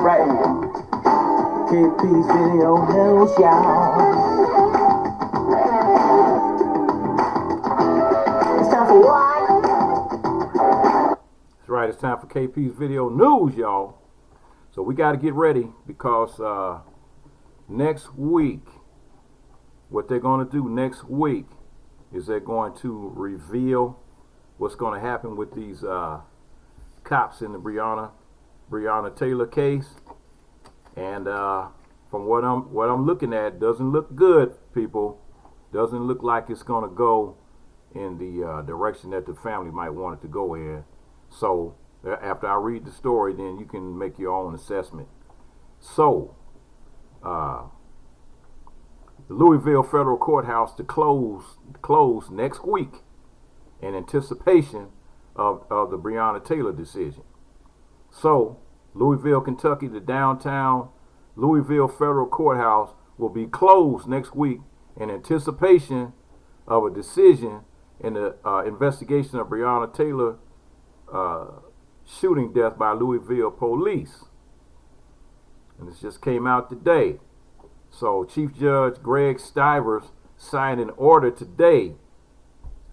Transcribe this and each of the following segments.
right here. KPVIDEONEWS, y'all. It's time for what? That's right, it's time for KP's Video News, y'all. So we got to get ready because next week, what they're going to do next week is they're going to reveal what's going to happen with these cops in the Breonna Taylor case. And from what I'm looking at, doesn't look good, people. Doesn't look like it's going to go in the direction that the family might want it to go in. So after I read the story, then you can make your own assessment. So the Louisville Federal Courthouse to close next week in anticipation of the Breonna Taylor decision. So Louisville, Kentucky, the downtown Louisville Federal Courthouse will be closed next week in anticipation of a decision in the investigation of Breonna Taylor shooting death by Louisville police. And this just came out today. So Chief Judge Greg Stivers signed an order today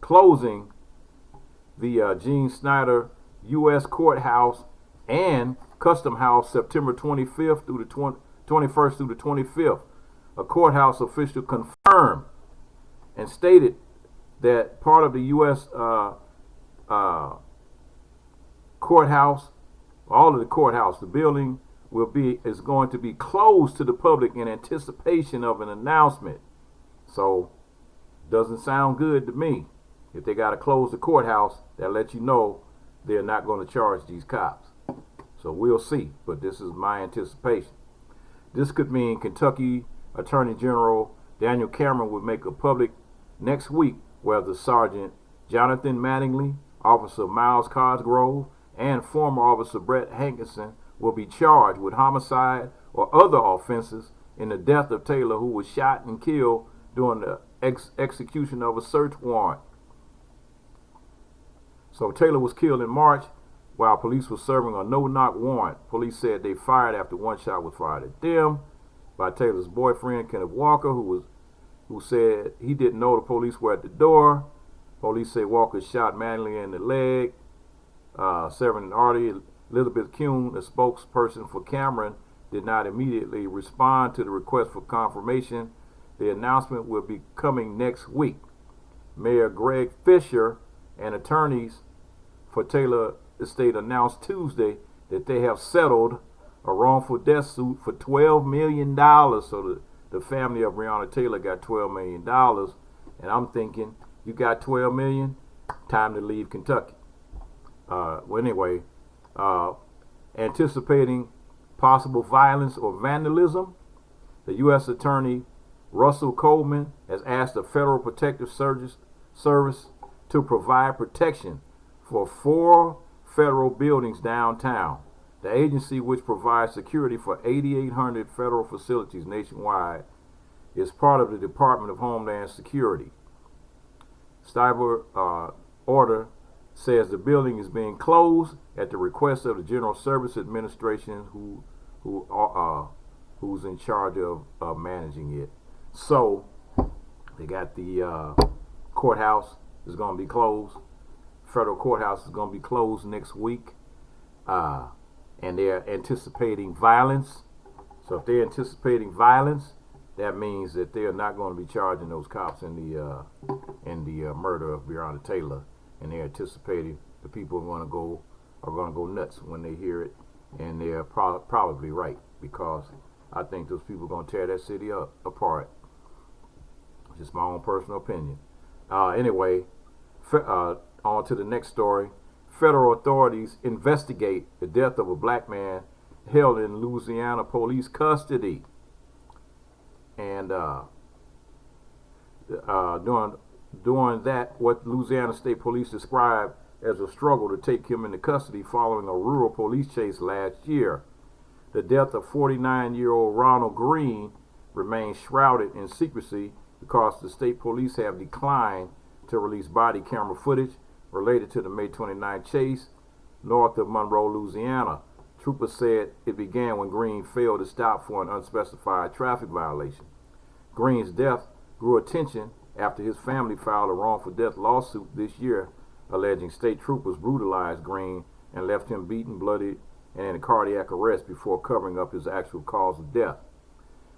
closing the Gene Snyder U.S. Courthouse and Custom House September 25th through the 21st through the 25th. A courthouse official confirmed and stated that part of the U.S. Courthouse, all of the courthouse, the building is going to be closed to the public in anticipation of an announcement. So doesn't sound good to me. If they got to close the courthouse, that lets you know they're not going to charge these cops. So we'll see, but this is my anticipation. This could mean Kentucky Attorney General Daniel Cameron would make a public next week whether Sergeant Jonathan Mattingly, Officer Miles Cosgrove, and former Officer Brett Hankinson will be charged with homicide or other offenses in the death of Taylor, who was shot and killed during the execution of a search warrant. So Taylor was killed in March while police were serving a no-knock warrant. Police said they fired after one shot was fired at them by Taylor's boyfriend, Kenneth Walker, who said he didn't know the police were at the door. Police say Walker shot Mattingly in the leg, severing an artery. Elizabeth Kuhn, a spokesperson for Cameron, did not immediately respond to the request for confirmation. The announcement will be coming next week. Mayor Greg Fisher and attorneys for Taylor Estate announced Tuesday that they have settled a wrongful death suit for $12 million. So the family of Breonna Taylor got $12 million. And I'm thinking, you got $12 million, time to leave Kentucky. Anticipating possible violence or vandalism, the U.S. Attorney Russell Coleman has asked the Federal Protective Service to provide protection for 4 federal buildings downtown. The agency, which provides security for 8,800 federal facilities nationwide, is part of the Department of Homeland Security. Stivers' order says the building is being closed at the request of the General Service Administration, who's in charge of managing it. So they got the courthouse is going to be closed. Federal courthouse is going to be closed next week, and they're anticipating violence. So if they're anticipating violence, that means that they are not going to be charging those cops in the murder of Breonna Taylor. And they're anticipating the people are going to go nuts when they hear it, and they're probably right, because I think those people are going to tear that city apart. Just my own personal opinion. Anyway, on to the next story. Federal authorities investigate the death of a black man held in Louisiana police custody, and during that, what Louisiana State Police described as a struggle to take him into custody following a rural police chase last year. The death of 49-year-old Ronald Green remains shrouded in secrecy because the state police have declined to release body camera footage related to the May 29 chase north of Monroe, Louisiana. Troopers said it began when Green failed to stop for an unspecified traffic violation. Green's death grew attention after his family filed a wrongful death lawsuit this year alleging state troopers brutalized Green and left him beaten, bloodied, and in a cardiac arrest before covering up his actual cause of death.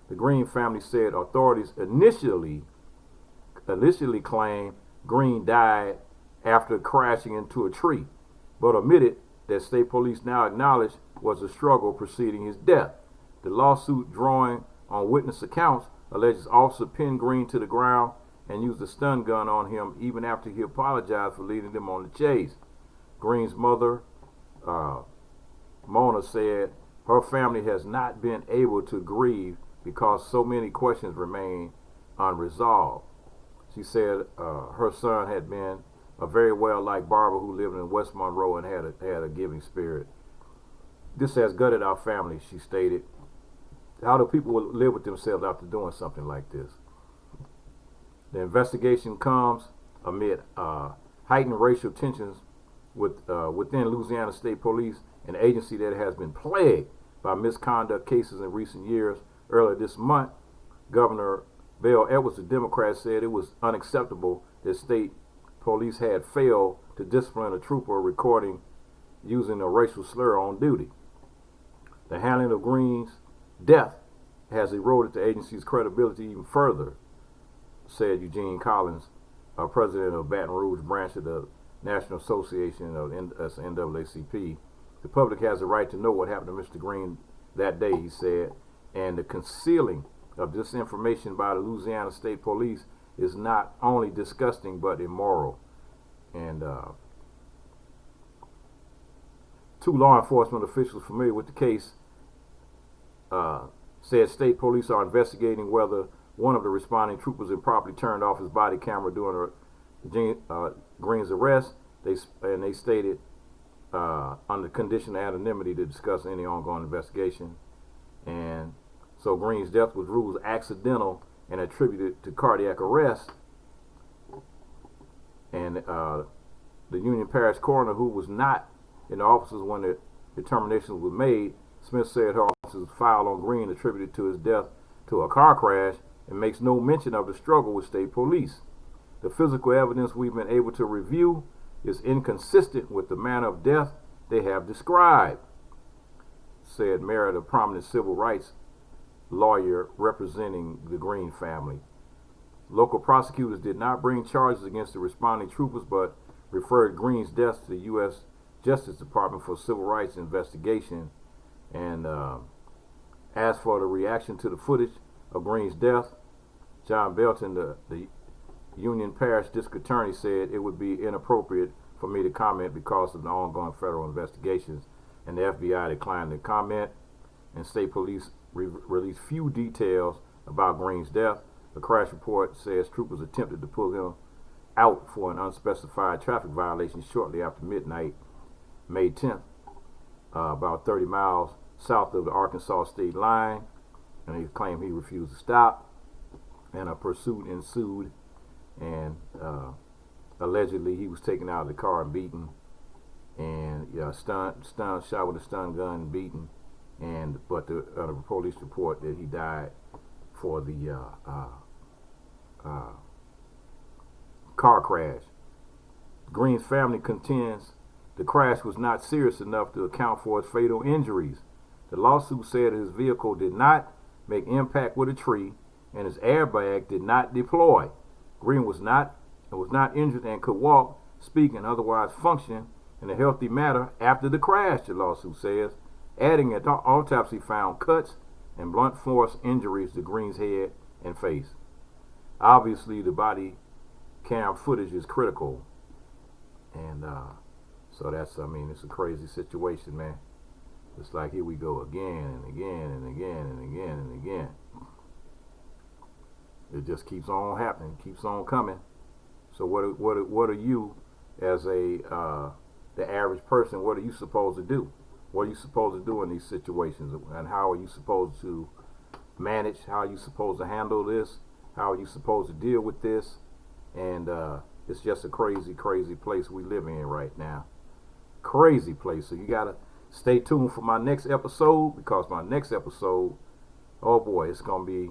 The Green family said authorities initially claimed Green died after crashing into a tree, but admitted that state police now acknowledge was a struggle preceding his death. The lawsuit, drawing on witness accounts, alleges officer pinned Green to the ground and used a stun gun on him even after he apologized for leading them on the chase. Green's mother, Mona, said her family has not been able to grieve because so many questions remain unresolved. She said her son had been a very well-liked barber who lived in West Monroe and had a giving spirit. This has gutted our family, she stated. How do people live with themselves after doing something like this? The investigation comes amid heightened racial tensions within Louisiana State Police, an agency that has been plagued by misconduct cases in recent years. Earlier this month, Governor Bill Edwards, a Democrat, said it was unacceptable that state police had failed to discipline a trooper recording using a racial slur on duty. The handling of Green's death has eroded the agency's credibility even further, said Eugene Collins, president of Baton Rouge branch of the National Association of NAACP. The public has a right to know what happened to Mr. Green that day, he said, and the concealing of this information by the Louisiana State Police is not only disgusting but immoral. And two law enforcement officials familiar with the case said state police are investigating whether one of the responding troopers improperly turned off his body camera during Green's arrest. They stated under condition of anonymity to discuss any ongoing investigation. And so Green's death was ruled accidental and attributed to cardiac arrest. And the Union Parish coroner, who was not in the offices when the determinations were made, Smith said her officer's file on Green attributed to his death to a car crash and makes no mention of the struggle with state police. The physical evidence we've been able to review is inconsistent with the manner of death they have described, said Merritt, a prominent civil rights lawyer representing the Green family. Local prosecutors did not bring charges against the responding troopers, but referred Green's death to the U.S. Justice Department for civil rights investigation. And as for the reaction to the footage of Green's death, John Belton, the Union Parish District Attorney, said it would be inappropriate for me to comment because of the ongoing federal investigations, and the FBI declined to comment, and state police released few details about Green's death. The crash report says troopers attempted to pull him out for an unspecified traffic violation shortly after midnight, May 10th, about 30 miles south of the Arkansas state line, and he claimed he refused to stop, and a pursuit ensued, and allegedly he was taken out of the car and beaten, and shot with a stun gun and beaten, but the police report that he died for the car crash. Green's family contends the crash was not serious enough to account for his fatal injuries. The lawsuit said his vehicle did not make impact with a tree and his airbag did not deploy. Green was not injured and could walk, speak, and otherwise function in a healthy manner after the crash, the lawsuit says, adding that the autopsy found cuts and blunt force injuries to Green's head and face. Obviously, the body cam footage is critical, and so it's a crazy situation, man. It's like here we go again and again and again and again and again. It just keeps on happening, keeps on coming. So what are you, as the average person, what are you supposed to do? What are you supposed to do in these situations, and how are you supposed to manage? How are you supposed to handle this? How are you supposed to deal with this? And it's just a crazy, crazy place we live in right now. Crazy place. So you Stay tuned for my next episode, because my next episode, oh boy, it's gonna be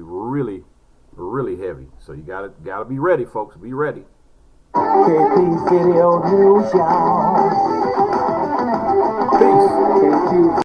really, really heavy. So you gotta be ready, folks. Be ready. KP Video News, y'all. Peace. KP